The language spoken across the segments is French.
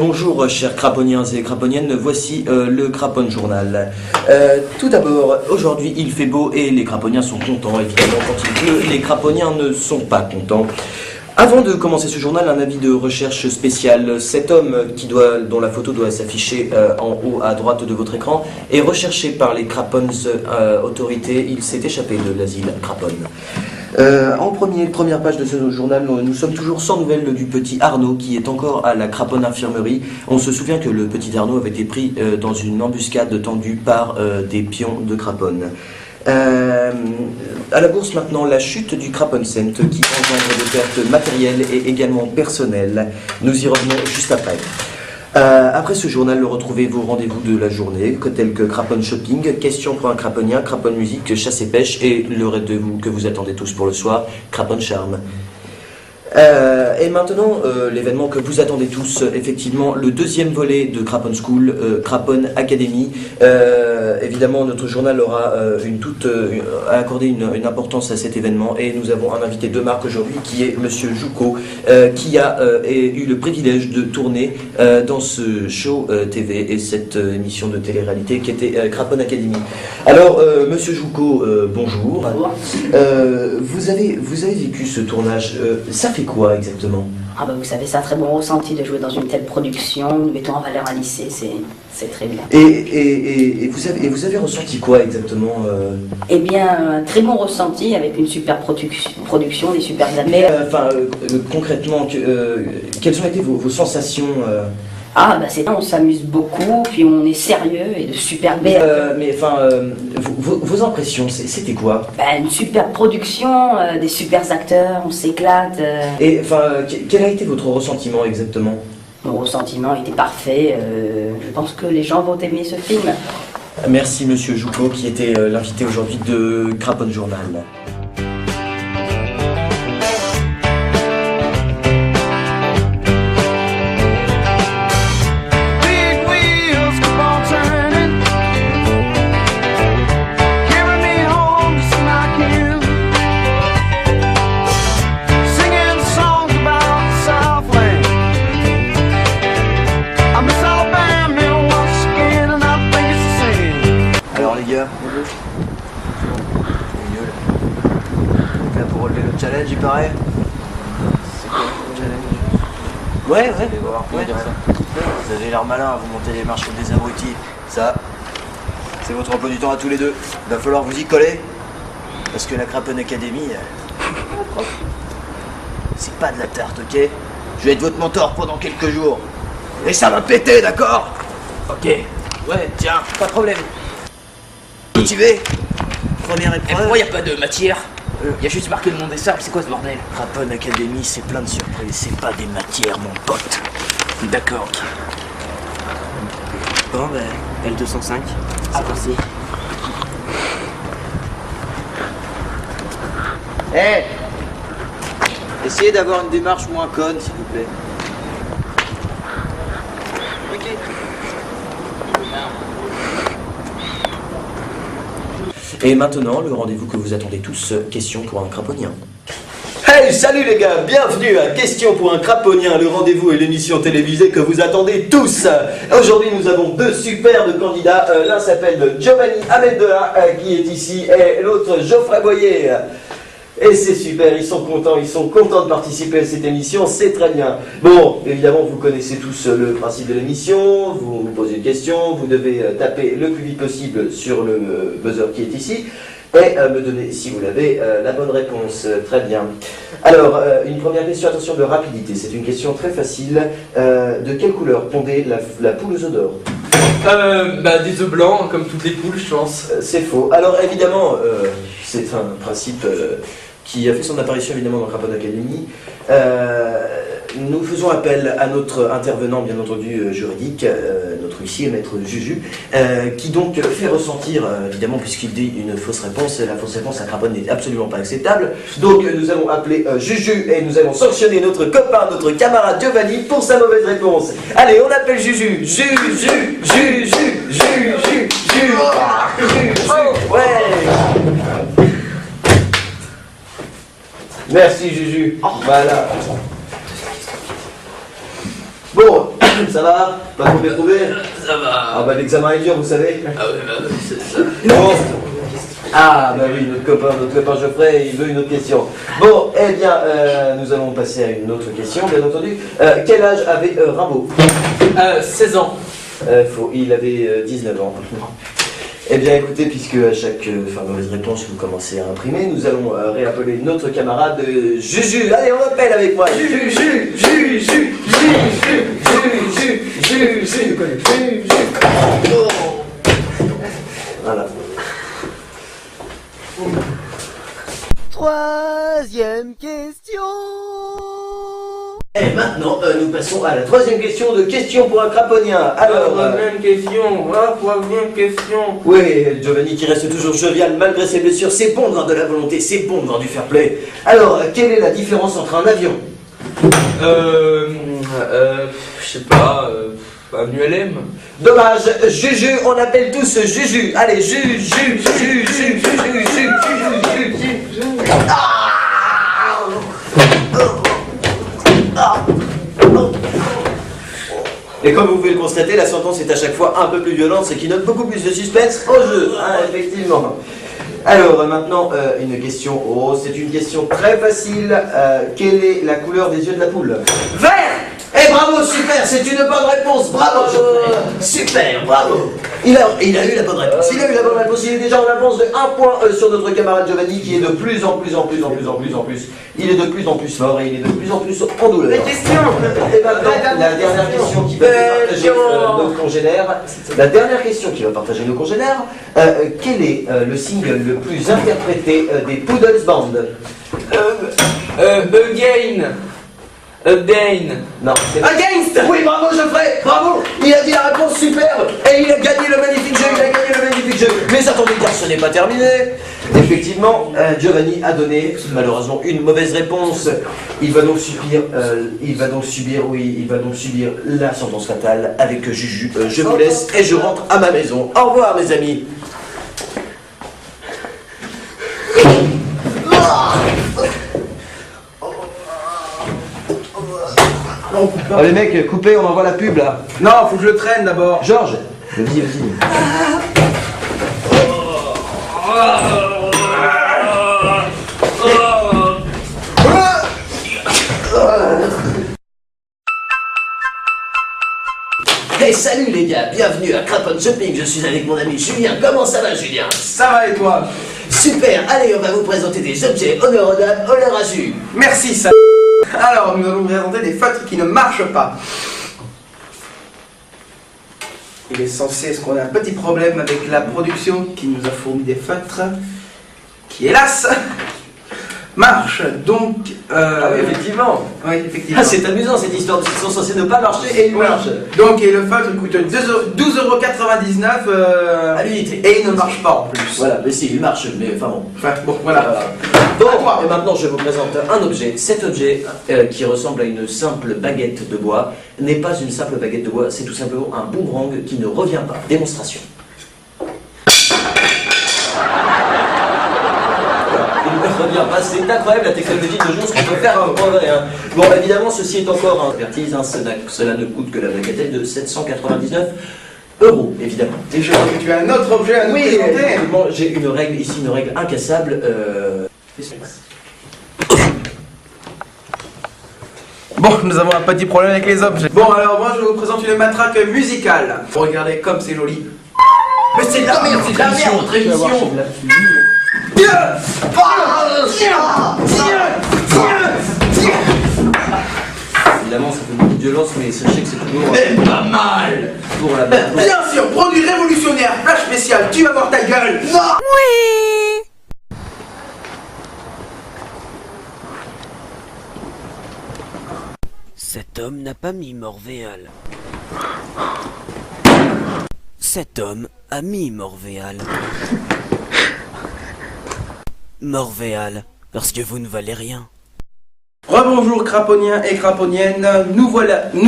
Bonjour chers craponiens et craponiennes, voici le Craponne Journal. Tout d'abord, aujourd'hui il fait beau et les craponiens sont contents, évidemment quand il pleut, les craponiens ne sont pas contents. Avant de commencer ce journal, un avis de recherche spécial. Cet homme dont la photo doit s'afficher en haut à droite de votre écran est recherché par les Craponnes autorités. Il s'est échappé de l'asile Craponne. Première page de ce journal, nous sommes toujours sans nouvelles du petit Arnaud qui est encore à la Craponne infirmerie. On se souvient que le petit Arnaud avait été pris dans une embuscade tendue par des pions de Craponne. À la bourse maintenant, la chute du Craponne Cent qui engendre des pertes matérielles et également personnelles. Nous y revenons juste après. Après ce journal, retrouvez vos rendez-vous de la journée, tels que Craponne Shopping, Question pour un Craponien, Craponne Musique, Chasse et Pêche et le rendez-vous que vous attendez tous pour le soir, Craponne Charme. Et maintenant, l'événement que vous attendez tous, effectivement, le deuxième volet de Craponne School, Craponne Academy. Évidemment, notre journal aura accordé une importance à cet événement et nous avons un invité de marque aujourd'hui qui est Monsieur Jouko, qui a eu le privilège de tourner dans ce show TV et cette émission de télé-réalité qui était Craponne Academy. Alors, Monsieur Jouko, bonjour. Bonjour. Vous avez vécu ce tournage, ça fait quoi exactement? Ah bah vous savez, c'est un très bon ressenti de jouer dans une telle production, nous mettons en valeur un lycée, c'est très bien. Et vous avez ressenti quoi exactement Eh bien, un très bon ressenti avec une super production, des super amis. Concrètement, quelles ont été vos sensations Ah bah c'est on s'amuse beaucoup, puis on est sérieux et de super belles. Vos impressions, c'était quoi? Bah, une super production, des super acteurs, on s'éclate. Et quel a été votre ressentiment exactement? Mon ressentiment était parfait, je pense que les gens vont aimer ce film. Merci Monsieur Jouko qui était l'invité aujourd'hui de Craponne Journal. Challenge, il paraît. C'est quoi le challenge? Ouais. Vous avez l'air malin à vous monter les marches comme des abrutis. Ça, c'est votre emploi du temps à tous les deux. Il va falloir vous y coller. Parce que la Craponne Academy, c'est pas de la tarte, ok? Je vais être votre mentor pendant quelques jours. Et ça va péter, d'accord? Ok. Ouais, tiens, pas de problème. Motivé? Première épreuve. Et pourquoi y a pas de matière? Il y a juste marqué le nom des sables, c'est quoi ce bordel? Craponne Academy, c'est plein de surprises, c'est pas des matières, mon pote. D'accord, ok. Bon, ben, L205, Ah, merci. Hé, essayez d'avoir une démarche moins conne, s'il vous plaît. Ok. Et maintenant, le rendez-vous que vous attendez tous, Question pour un Craponien. Hey, salut les gars, bienvenue à Question pour un Craponien, le rendez-vous et l'émission télévisée que vous attendez tous. Aujourd'hui, nous avons deux superbes candidats. L'un s'appelle Giovanni Amendola, qui est ici, et l'autre Geoffrey Boyer. Et c'est super, ils sont contents de participer à cette émission, c'est très bien. Bon, évidemment, vous connaissez tous le principe de l'émission, vous vous posez une question, vous devez taper le plus vite possible sur le buzzer qui est ici, et me donner, si vous l'avez, la bonne réponse. Très bien. Alors, une première question, attention de rapidité, c'est une question très facile. De quelle couleur pondait la poule aux œufs d'or? Des œufs blancs, comme toutes les poules, je pense. C'est faux. Alors, évidemment, c'est un principe qui a fait son apparition évidemment dans Craponne Academy. Nous faisons appel à notre intervenant, bien entendu, juridique, notre huissier, maître Juju, qui donc fait ressentir, évidemment, puisqu'il dit une fausse réponse, la fausse réponse à Craponne n'est absolument pas acceptable. Donc nous allons appeler Juju et nous allons sanctionner notre copain, notre camarade Giovanni pour sa mauvaise réponse. Allez, on appelle Juju. Juju. Ouais. Merci Juju. Voilà. Bon, Ça va? Pas trop bien trouvé? Ça va. Ah bah l'examen est dur, vous savez. Ah ouais, bah oui, c'est ça. Bon. Ah bah oui, notre copain Geoffrey, il veut une autre question. Bon, eh bien, nous allons passer à une autre question, bien entendu. Quel âge avait Rimbaud? 16 ans. Il avait 19 ans. Eh bien écoutez, puisque à chaque mauvaise réponse vous commencez à imprimer, nous allons réappeler notre camarade Juju. Allez, on l'appelle avec moi. Juju. Voilà. Troisième question. Et maintenant, nous passons à la troisième question de question pour un craponien. Alors, Troisième question. oui, Giovanni qui reste toujours jovial malgré ses blessures, c'est bon de voir de la volonté, c'est bon de voir du fair play. Alors, quelle est la différence entre un avion? Je sais pas, un ULM. Dommage, Juju, on appelle tous Juju. Allez, Juju. Et comme vous pouvez le constater, la sentence est à chaque fois un peu plus violente, ce qui donne beaucoup plus de suspense au jeu, hein, effectivement. Alors maintenant, une question, c'est une question très facile. Quelle est la couleur des yeux de la poule? Vert! Eh bravo, super, c'est une bonne réponse, bravo super, bravo. Il a eu la bonne réponse, il est déjà en avance de 1 point sur notre camarade Giovanni qui est de plus en plus, il est de plus en plus fort et il est de plus en plus en douleur. La question. Et maintenant, la dernière question qui va partager nos congénères. La dernière question qui va partager nos congénères, quel est le single le plus interprété des Poodles Band? Again. Non, c'est Against. Oui, bravo Geoffrey, bravo. Il a dit la réponse superbe et il a gagné le magnifique jeu, Mais attendez car ce n'est pas terminé. Effectivement, Giovanni a donné malheureusement une mauvaise réponse. Il va donc subir la sentence fatale avec Juju. Je vous laisse et je rentre à ma maison. Au revoir mes amis. Oh les mecs, coupez, on envoie la pub là. Non, faut que je le traîne d'abord. Georges, vas-y. Hey, salut les gars, bienvenue à Craponne Shopping, je suis avec mon ami Julien. Comment ça va Julien? Ça va et toi? Super, allez on va vous présenter des objets honneur aux dames, honneur à Jules. Merci ça. Alors, nous allons vous présenter des feutres qui ne marchent pas. Il est censé, est-ce qu'on a un petit problème avec la production qui nous a fourni des feutres qui, hélas, marchent. Donc, Ah oui, effectivement. Oui, effectivement. Ah, c'est amusant cette histoire, parce qu'ils sont censés ne pas marcher et ils marchent. Donc, et le feutre coûte 12,99 € À l'unité. et il ne marche pas en plus. Voilà, mais si, il marche, mais enfin bon. Enfin, bon, voilà. Bon, À toi. et maintenant je vous présente un objet. Cet objet, qui ressemble à une simple baguette de bois, n'est pas une simple baguette de bois, c'est tout simplement un boomerang qui ne revient pas. Démonstration. Il ne revient pas, c'est incroyable la technologie de jour, ce qu'on peut faire en vrai. Hein. Bon, évidemment, ceci est encore un expertise, hein, cela ne coûte que la bagatelle de 799 €, évidemment. Et je vois que tu as un autre objet à nous Oui, présenter. effectivement, j'ai une règle ici, une règle incassable. Bon, nous avons un petit problème avec les objets. Bon, alors moi je vous présente une matraque musicale. Regardez comme c'est joli. Mais c'est de la merde, c'est de la merde, votre émission. Évidemment, ça fait beaucoup de violence, mais sachez que c'est toujours Pas mal. pour la bande. Bien sûr, produit révolutionnaire, flash spécial, tu vas voir ta gueule. Non. Cet homme n'a pas mis Morvéal. Cet homme a mis Morvéal. Morvéal, parce que vous ne valez rien. Rebonjour craponiens et craponiennes, nous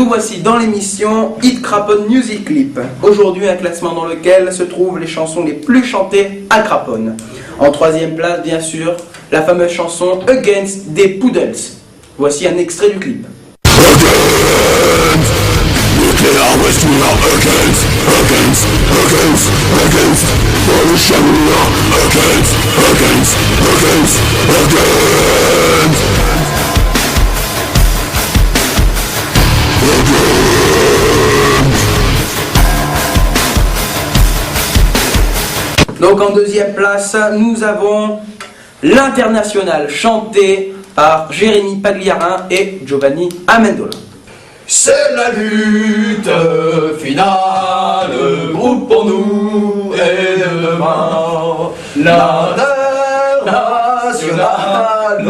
voici dans l'émission Hit Craponne Music Clip. Aujourd'hui un classement dans lequel se trouvent les chansons les plus chantées à Craponne. En troisième place bien sûr, la fameuse chanson Against des Poodles. Voici un extrait du clip. Against Donc en deuxième place, nous avons l'International chanté par Jérémy Pagliarin et Giovanni Amendola. C'est la lutte finale, groupe pour nous et demain. L'International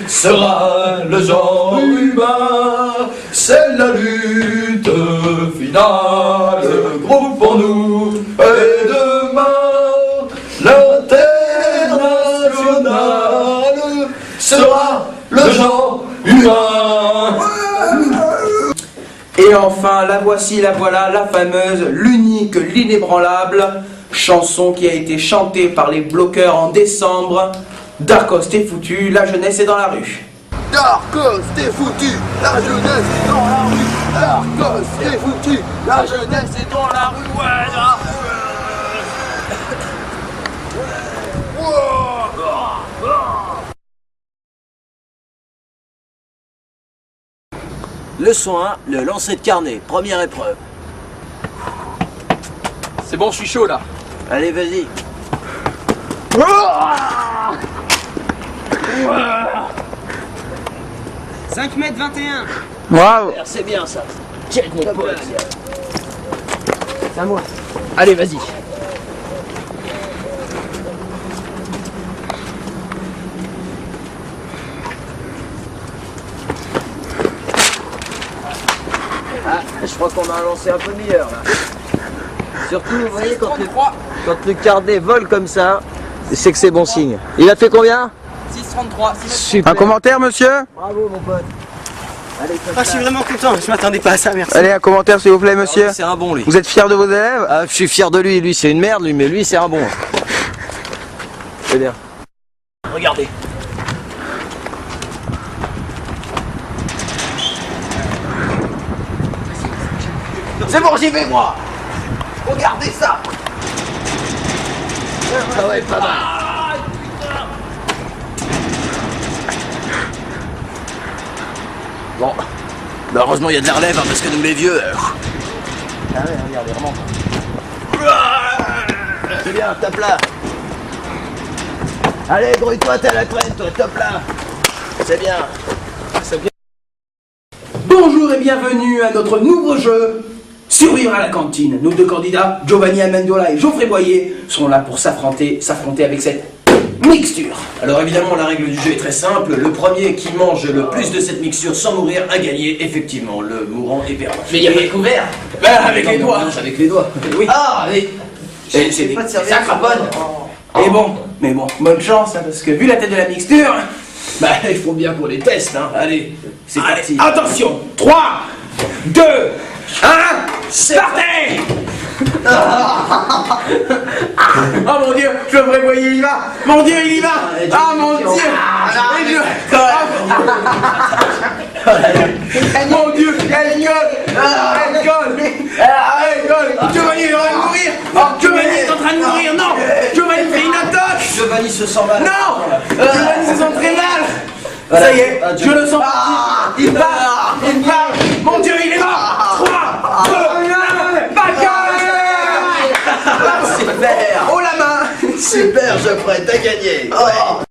sera le genre humain. C'est la lutte finale, groupe pour nous et demain. L'International sera le genre humain. Et enfin, la voici, la voilà, la fameuse, l'unique, l'inébranlable chanson qui a été chantée par les bloqueurs en décembre. Darkos, t'es foutu, la jeunesse est dans la rue. Darkos, t'es foutu, la jeunesse est dans la rue. Darkos, t'es foutu, la jeunesse est dans la rue. Ouais, la rue. Leçon 1, le lancer de carnet, première épreuve. C'est bon, je suis chaud là. Allez, vas-y. 5m21. Waouh! C'est bien ça. Quel mon pote. C'est à moi. Allez, vas-y. Ah, je crois qu'on a un lancer un peu meilleur là. Surtout, vous voyez, quand le carnet vole comme ça, c'est que c'est bon signe. Il a fait combien? 6,33. Super. Un commentaire, monsieur? Bravo, mon pote. Allez, Ah, je suis vraiment content, je m'attendais pas à ça, merci. Allez, un commentaire, s'il vous plaît, monsieur. C'est un bon, lui. Vous êtes fier de vos élèves? Ah, je suis fier de lui. Lui, c'est une merde, lui, mais lui, c'est un bon. C'est bien. Regardez. C'est bon, j'y vais moi. Regardez ça. Ah ouais, pas mal. Bon. Bah heureusement, il y a de la relève, hein, parce que nous, les vieux... Ah ouais, regardez, vraiment. C'est bien, tape là. Allez, grouille-toi, t'es à la traîne, toi, top là. C'est bien. Bonjour et bienvenue à notre nouveau jeu, Survivre à la cantine. Nos deux candidats, Giovanni Amendola et Geoffrey Boyer, sont là pour s'affronter avec cette mixture. Alors évidemment, la règle du jeu est très simple. Le premier qui mange le plus de cette mixture sans mourir a gagné. Effectivement, le mourant est perdant. Mais il n'y a pas de couvert. Avec les doigts. Avec les doigts. Oui. Ah, mais. C'est pas de serviette. Ça craponne. Mais bon, bonne chance, hein, parce que vu la tête de la mixture... Bah, il faut bien pour les tests, hein. Allez, c'est parti. Attention, 3, 2, 1, partez. Oh mon Dieu, Geoffrey Boyer, il y va. Mon Dieu, il y va. Ah mon Dieu. Mon Dieu, elle gueule. Giovanni est en train de mourir. Giovanni est en train de mourir, non. Giovanni fait une attaque. Giovanni se sent mal. Non. Giovanni se sent très mal. Ça y est, je le sens partir. Il part. Mon Dieu, il est mort. 3, 2, 1, bagarre. Super. Oh la main. Super, Geoffrey, t'as gagné. Ouais.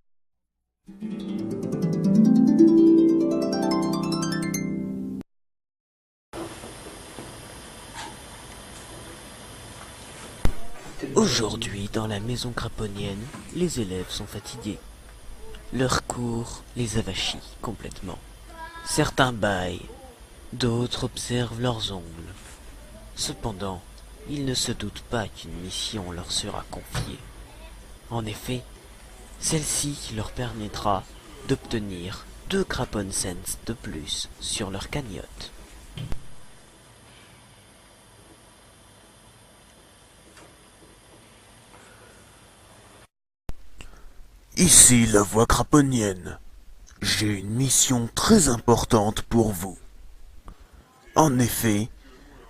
Aujourd'hui, dans la maison craponnienne, les élèves sont fatigués. Leur cours les avachit complètement. Certains bâillent, d'autres observent leurs ongles. Cependant, ils ne se doutent pas qu'une mission leur sera confiée. En effet, celle-ci leur permettra d'obtenir 2 Craponne Cents de plus sur leur cagnotte. Ici la voix craponnienne. J'ai une mission très importante pour vous. En effet,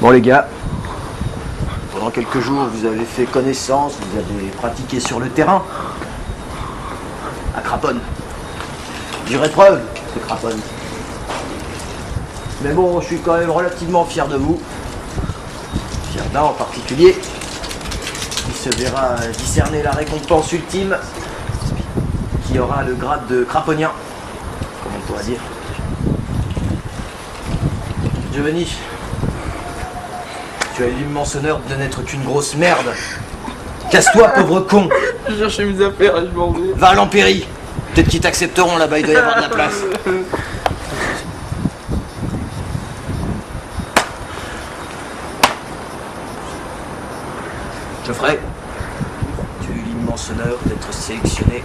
Bon les gars, pendant quelques jours vous avez fait connaissance, vous avez pratiqué sur le terrain. À Craponne. Dur épreuve, ce Craponne. Mais bon, je suis quand même relativement fier de vous. Fier d'un en particulier, qui se verra discerner la récompense ultime, qui aura le grade de craponien, comme on pourrait dire. Giovanni, tu as l'immense honneur de n'être qu'une grosse merde. Casse-toi, pauvre con. Je cherchais mes affaires et je m'en vais. Va à l'Empérie. Peut-être qu'ils t'accepteront là-bas, il doit y avoir de la place. Geoffrey, tu as eu l'immense honneur d'être sélectionné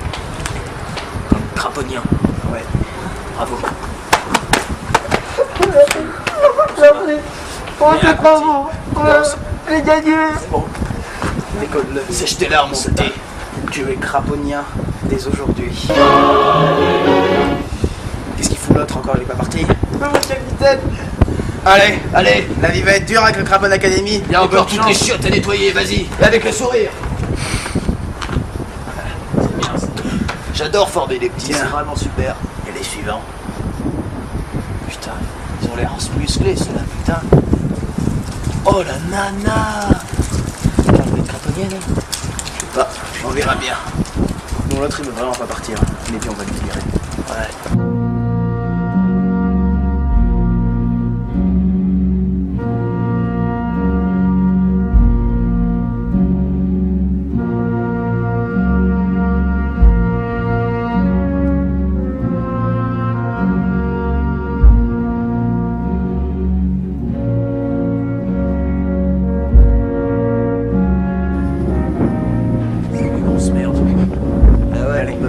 comme craponien. Ouais, bravo. Oh, c'est pas bon. J'ai gagné. C'est bon. Décolle-le. Sèche tes larmes, sauté. Tu es craponien dès aujourd'hui. Qu'est-ce qu'il fout l'autre encore? Il est pas parti? Mon capitaine. Allez, allez, la vie va être dure avec le Craponne Academy. Il y a encore toutes les chiottes à nettoyer, vas-y. Et avec le sourire. C'est bien ça. J'adore former les petits, c'est vraiment super. Et les suivants. Putain, ils ont l'air musclés ceux-là, putain. Oh la nana. Elle va être craponienne, hein? Je sais pas, on verra bien. Non, l'autre il veut vraiment pas partir. Mais puis on va lui virer. Ouais.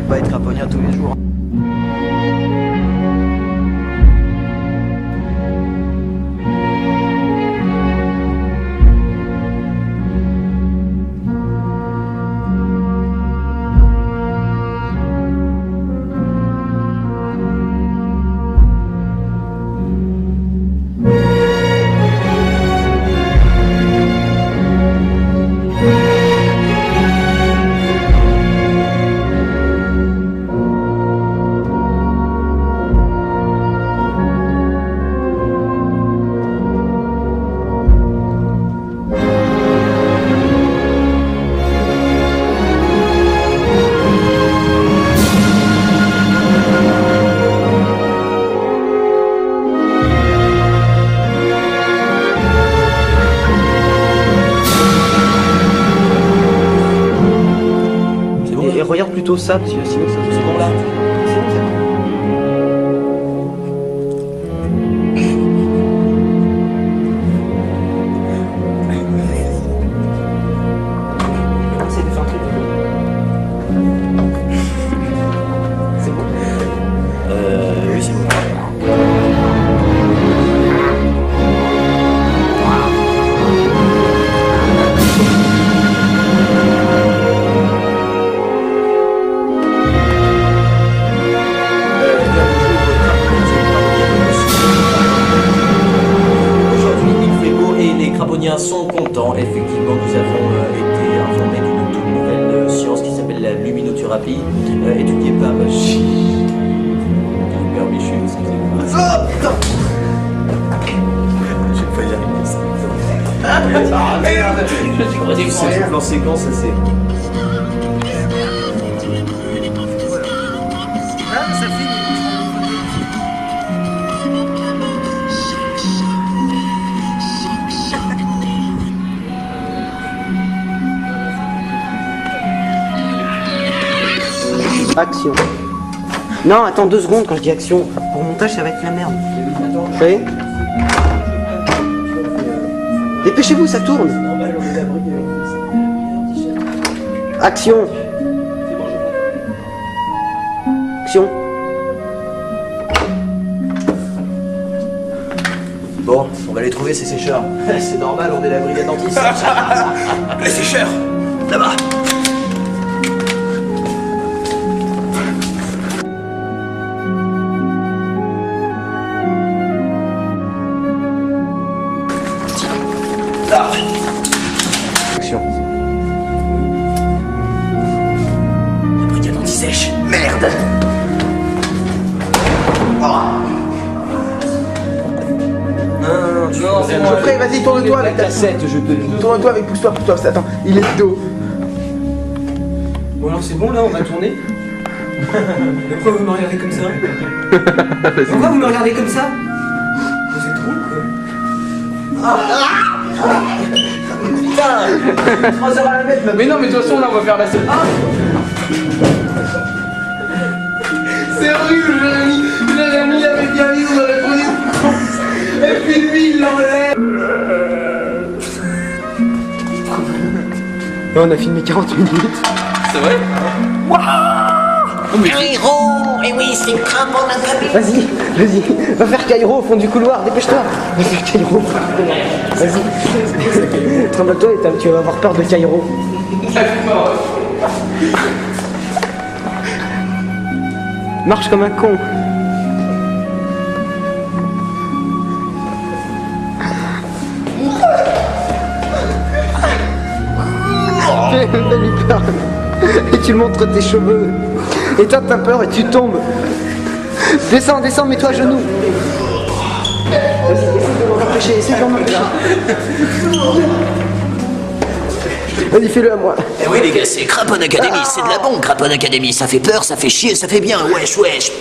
Pas être craponien tous les jours. Regarde plutôt ça, parce que sinon ça se bon là. C'est des fins trucs. C'est bon. Oui, c'est bon. Sont contents. Effectivement, nous avons été informés d'une toute nouvelle science qui s'appelle la luminothérapie, étudiée par Hubert Michu, excusez-moi. Oh putain! J'ai failli arriver ça. Ah merde! C'est plan séquence, c'est. Ah, ça finit. Action. Non, attends 2 secondes quand je dis action. Pour le montage, ça va être la merde. Vous savez? Dépêchez-vous, ça tourne. Action. Action. Bon, on va les trouver ces sécheurs. C'est normal, on est la brigade dentiste. Les sécheurs. Là-bas. Action. La brigade anti-sèche. Merde. Après, vas-y, tourne-toi avec ta cassette, je te dis. Tourne-toi avec pousse-toi. Attends, il est de dos. Bon alors c'est bon là, on va tourner. Mais pourquoi vous me regardez comme ça? Pourquoi vous me regardez comme ça? Vous êtes drôle quoi. Putain 3 heures à la mettre. Mais non, mais de toute façon, là, on va faire la scène. C'est horrible, Jérémy avait bien mis, on aurait pris. Et puis lui, il l'enlève. Là, on a filmé 40 minutes. C'est vrai? Cairo! Et oui, c'est une craponne à Vas-y, va faire Cairo au fond du couloir, dépêche-toi. Va faire Cairo. Vas-y. Tremble-toi et tu vas avoir peur de Cairo. Marche comme un con. Fais lui peur. Et tu lui montres tes cheveux. Et toi t'as peur et tu tombes. Descends, mets-toi à genoux. Vas-y, essaie de l'empêcher. Vas-y, fais-le à moi. Eh oui les gars, c'est Craponne Academy, c'est de la bombe Craponne Academy, ça fait peur, ça fait chier, ça fait bien, wesh wesh.